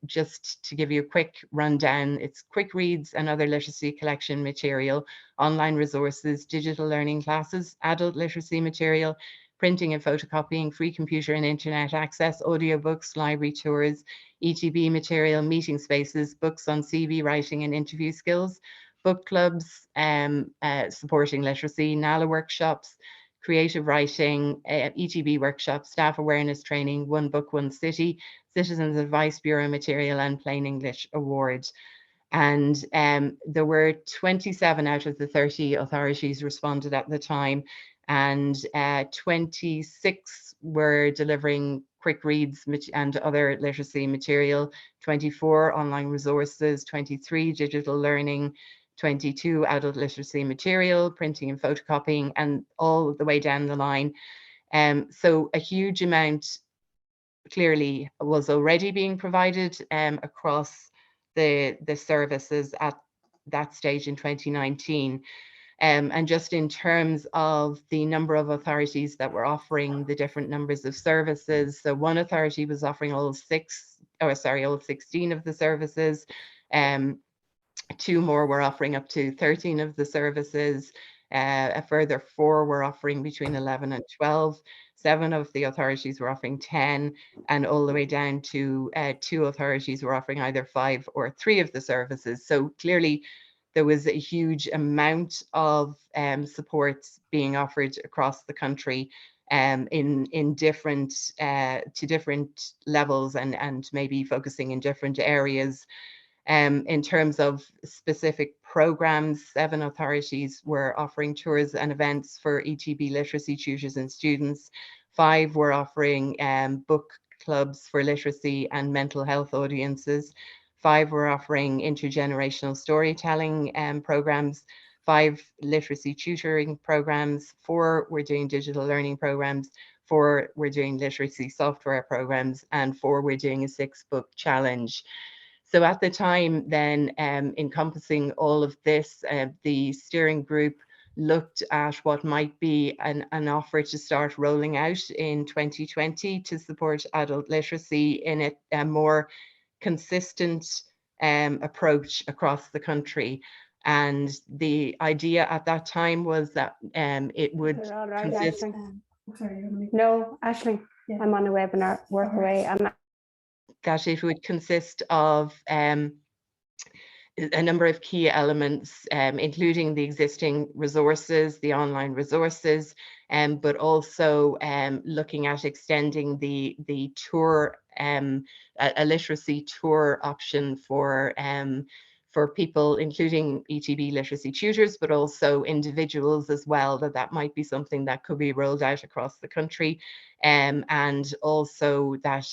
just to give you a quick rundown, it's quick reads and other literacy collection material, online resources, digital learning classes, adult literacy material, printing and photocopying, free computer and internet access, audiobooks, library tours, ETB material, meeting spaces, books on CV writing and interview skills, book clubs, supporting literacy, NALA workshops, creative writing, ETB workshops, staff awareness training, One Book, One City, Citizens Advice Bureau material, and Plain English Awards. And there were 27 out of the 30 authorities responded at the time, and 26 were delivering quick reads and other literacy material, 24 online resources, 23 digital learning, 22 adult literacy material, printing and photocopying, and all the way down the line. So a huge amount clearly was already being provided across the services at that stage in 2019. And just in terms of the number of authorities that were offering the different numbers of services, so one authority was offering all 16 of the services. 2 more were offering up to 13 of the services. A further 4 were offering between 11 and 12. 7 of the authorities were offering 10, and all the way down to 2 authorities were offering either 5 or 3 of the services. So clearly there was a huge amount of supports being offered across the country in different to different levels, and maybe focusing in different areas. In terms of specific programs, 7 authorities were offering tours and events for ETB literacy tutors and students. 5 were offering book clubs for literacy and mental health audiences. 5 were offering intergenerational storytelling programs. 5 literacy tutoring programs. 4 were doing digital learning programs. 4 were doing literacy software programs, and 4 were doing a 6-book challenge. So at the time then, encompassing all of this, the steering group looked at what might be an offer to start rolling out in 2020 to support adult literacy in a more consistent approach across the country. And the idea at that time was that it would consist... No, Aisling, yeah. I'm on a webinar, work away. That it would consist of a number of key elements, including the existing resources, the online resources, but also looking at extending the tour, a literacy tour option for people, including ETB literacy tutors, but also individuals as well, that might be something that could be rolled out across the country. And also that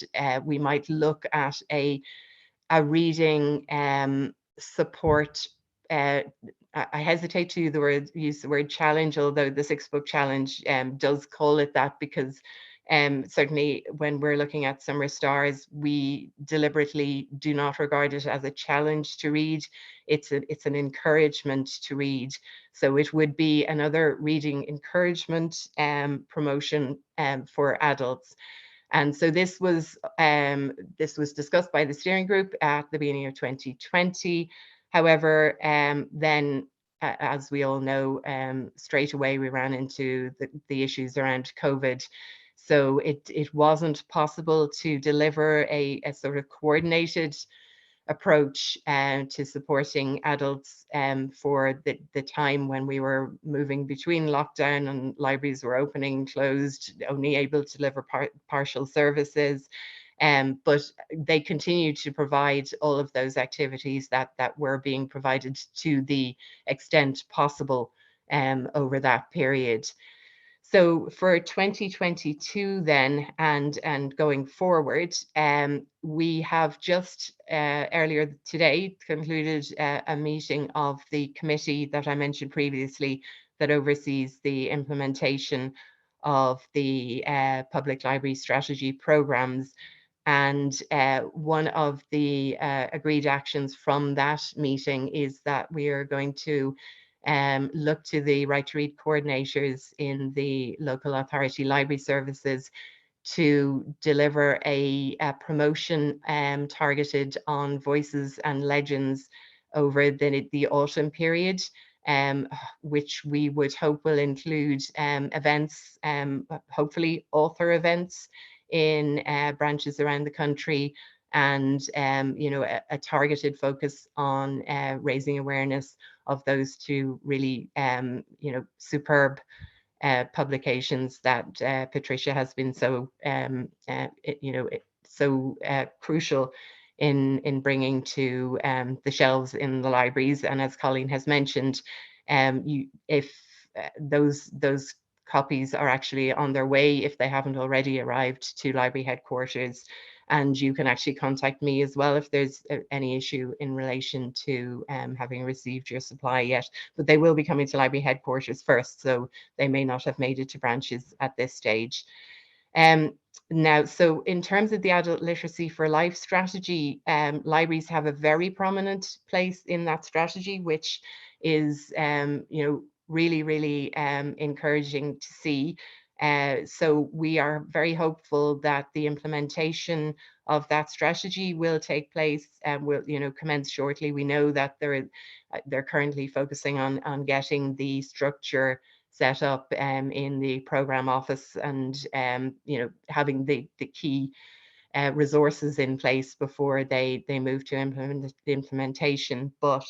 we might look at a reading support. I hesitate to use the word challenge, although the 6-book challenge does call it that, because certainly when we're looking at Summer Stars, we deliberately do not regard it as a challenge to read. It's an encouragement to read. So it would be another reading encouragement promotion for adults. And so this was discussed by the steering group at the beginning of 2020. However, then, as we all know, straight away we ran into the issues around COVID. So it wasn't possible to deliver a sort of coordinated approach to supporting adults for the time when we were moving between lockdown and libraries were opening, closed, only able to deliver partial services. But they continued to provide all of those activities that were being provided to the extent possible over that period. So for 2022 then, and going forward, we have just earlier today concluded a meeting of the committee that I mentioned previously that oversees the implementation of the public library strategy programs. And one of the agreed actions from that meeting is that we are going to look to the Right to Read coordinators in the local authority library services to deliver a promotion targeted on voices and legends over the autumn period, which we would hope will include events, hopefully author events in branches around the country, and a targeted focus on raising awareness of those two really superb publications that Patricia has been so crucial in bringing to the shelves in the libraries. And as Colleen has mentioned, if those copies are actually on their way, if they haven't already arrived to library headquarters. And you can actually contact me as well if there's any issue in relation to having received your supply yet. But they will be coming to library headquarters first, so they may not have made it to branches at this stage. Now, so in terms of the Adult Literacy for Life strategy, libraries have a very prominent place in that strategy, which is really encouraging to see. So we are very hopeful that the implementation of that strategy will take place and will, commence shortly. We know that they're currently focusing on getting the structure set up in the program office and having the key resources in place before they move to implement the implementation. But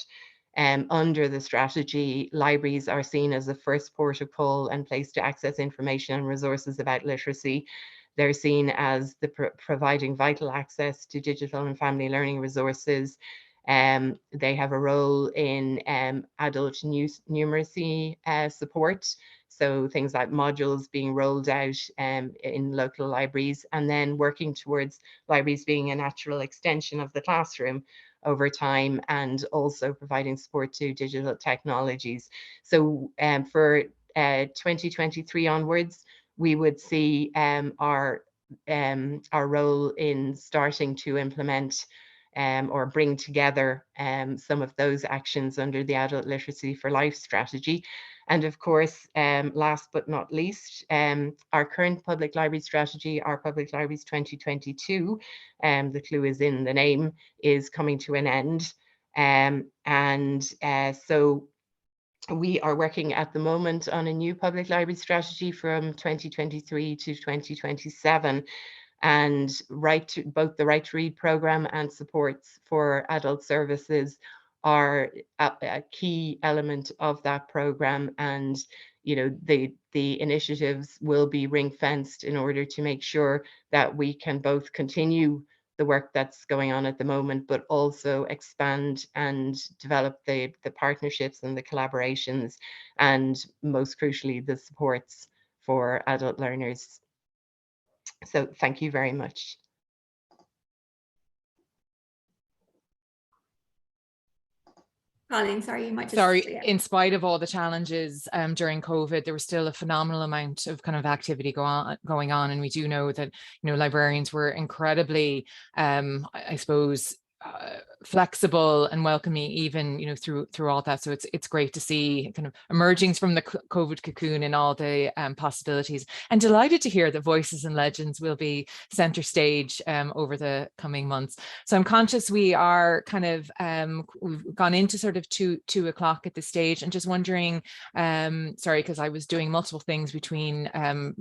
under the strategy, libraries are seen as the first port of call and place to access information and resources about literacy. They're seen as providing vital access to digital and family learning resources. They have a role in adult numeracy support. So things like modules being rolled out in local libraries, and then working towards libraries being a natural extension of the classroom over time, and also providing support to digital technologies. So for 2023 onwards, we would see our role in starting to implement or bring together some of those actions under the Adult Literacy for Life strategy. And of course, last but not least, our current public library strategy, our Public Libraries 2022, the clue is in the name, is coming to an end. So we are working at the moment on a new public library strategy from 2023 to 2027. And both the Right to Read programme and supports for adult services are a key element of that programme. And the initiatives will be ring-fenced in order to make sure that we can both continue the work that's going on at the moment, but also expand and develop the partnerships and the collaborations, and most crucially, the supports for adult learners. So thank you very much. Colleen, sorry, you might just... Sorry, in spite of all the challenges during COVID, there was still a phenomenal amount of kind of activity going on. And we do know that, librarians were incredibly, I suppose, flexible and welcoming, even through all that. So it's great to see kind of emerging from the COVID cocoon and all the possibilities, and delighted to hear that Voices and Legends will be center stage over the coming months. So I'm conscious we are kind of we've gone into sort of 2 o'clock at this stage, and just wondering, sorry, because I was doing multiple things between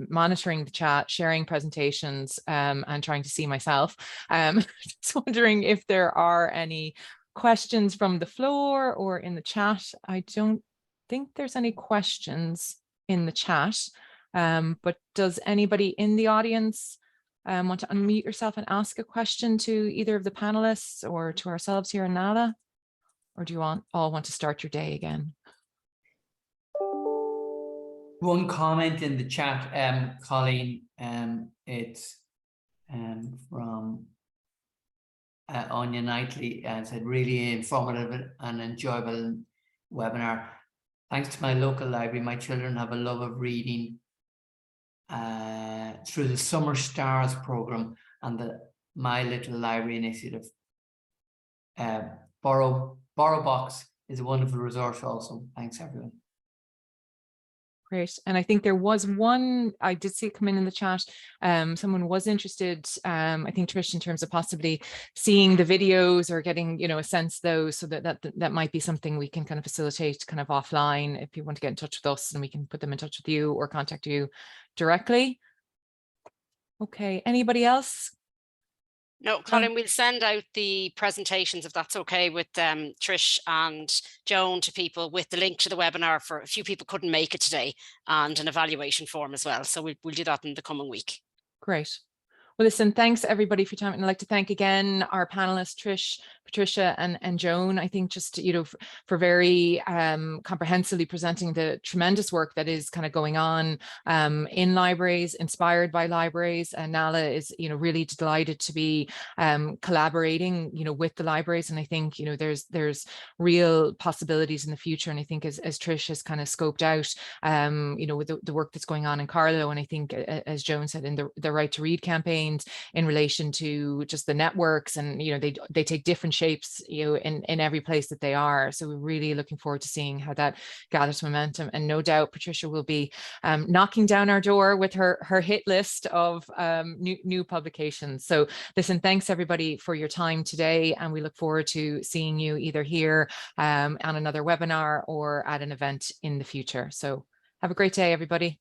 monitoring the chat, sharing presentations, and trying to see myself. Just wondering if there are any questions from the floor or in the chat. I don't think there's any questions in the chat, but does anybody in the audience want to unmute yourself and ask a question to either of the panelists or to ourselves here in NALA? Or do you all want to start your day again? One comment in the chat, Colleen, it's from Anya Knightley, said really informative and enjoyable webinar. Thanks to my local library, my children have a love of reading through the Summer Stars program and the My Little Library initiative. Borrow Box is a wonderful resource also. Thanks, everyone. Great. And I think there was one, I did see it come in the chat. Someone was interested, I think, Trish, in terms of possibly seeing the videos or getting, a sense those, so that might be something we can kind of facilitate kind of offline if you want to get in touch with us, and we can put them in touch with you or contact you directly. Okay. Anybody else? No, Colin, we'll send out the presentations, if that's okay, with Trish and Joan to people with the link to the webinar for a few people couldn't make it today, and an evaluation form as well. So we'll do that in the coming week. Great. Well, listen, thanks everybody for your time. And I'd like to thank again our panelists, Trish, Patricia and Joan. I think just, for very comprehensively presenting the tremendous work that is kind of going on in libraries, inspired by libraries. And NALA is, really delighted to be collaborating, with the libraries. And I think, there's real possibilities in the future. And I think as Trish has kind of scoped out, with the work that's going on in Carlow, and I think, as Joan said, in the Right to Read campaigns in relation to just the networks, and, they take different different shapes, you know, in every place that they are. So we're really looking forward to seeing how that gathers momentum. And no doubt Patricia will be knocking down our door with her hit list of new publications. So listen, thanks everybody for your time today, and we look forward to seeing you either here on another webinar or at an event in the future. So have a great day, everybody.